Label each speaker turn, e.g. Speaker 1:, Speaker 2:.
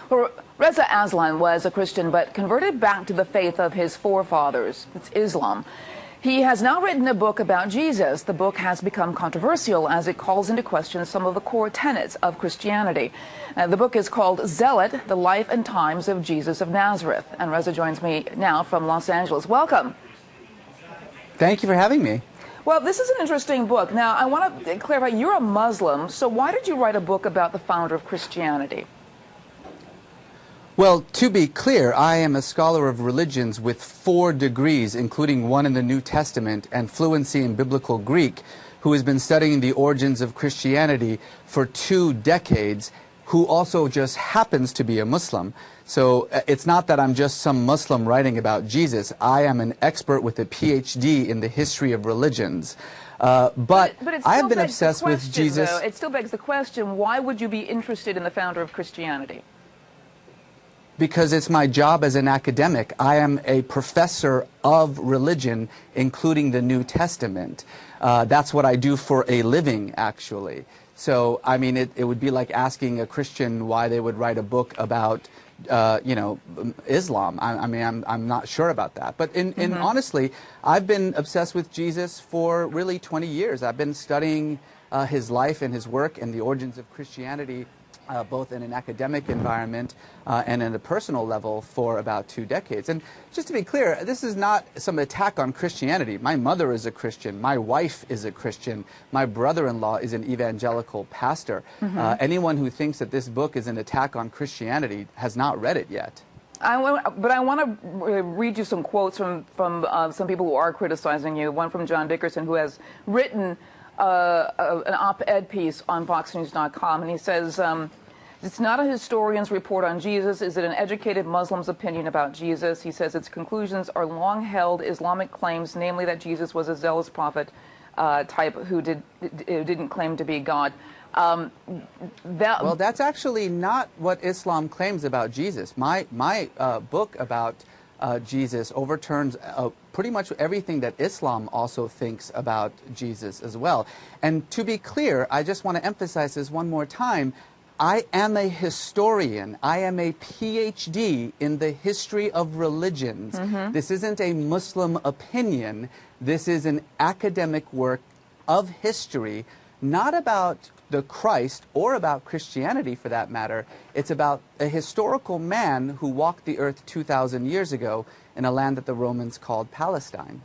Speaker 1: Well, Reza Aslan was a Christian but converted back to the faith of his forefathers. It's Islam. He has now written a book about Jesus. The book has become controversial as it calls into question some of the core tenets of Christianity. The book is called Zealot, The Life and Times of Jesus of Nazareth. And Reza joins me now from Los Angeles. Welcome.
Speaker 2: Thank you for having me.
Speaker 1: Well, this is an interesting book. Now, I want to clarify, you're a Muslim, so why did you write a book about the founder of Christianity?
Speaker 2: Well, to be clear, I am a scholar of religions with 4 degrees, including one in the New Testament and fluency in Biblical Greek, who has been studying the origins of Christianity for 2 decades, who also just happens to be a Muslim. So it's not that I'm just some Muslim writing about Jesus. I am an expert with a PhD in the history of religions. But I've been obsessed with Jesus.
Speaker 1: It still begs the question, why would you be interested in the founder of Christianity?
Speaker 2: Because it's my job as an academic. I am a professor of religion, including the New Testament. That's what I do for a living, actually. So, I mean, it would be like asking a Christian why they would write a book about, Islam. I'm not sure about that. But honestly, I've been obsessed with Jesus for really 20 years. I've been studying his life and his work and the origins of Christianity both in an academic environment and at a personal level for about 2 decades. And just to be clear, this is not some attack on Christianity. My mother is a Christian. My wife is a Christian. My brother-in-law is an evangelical pastor. Anyone who thinks that this book is an attack on Christianity has not read it yet.
Speaker 1: But I want to read you some quotes from some people who are criticizing you. One from John Dickerson, who has written an op-ed piece on FoxNews.com, and he says, it's not a historian's report on Jesus. Is it an educated Muslim's opinion about Jesus? He says its conclusions are long-held Islamic claims, namely that Jesus was a zealous prophet type who didn't claim to be God.
Speaker 2: Well, that's actually not what Islam claims about Jesus. My book about Jesus overturns pretty much everything that Islam also thinks about Jesus as well. And to be clear, I just want to emphasize this one more time. I am a historian. I am a PhD in the history of religions. This isn't a Muslim opinion. This is an academic work of history, not about the Christ or about Christianity for that matter. It's about a historical man who walked the earth 2,000 years ago in a land that the Romans called Palestine.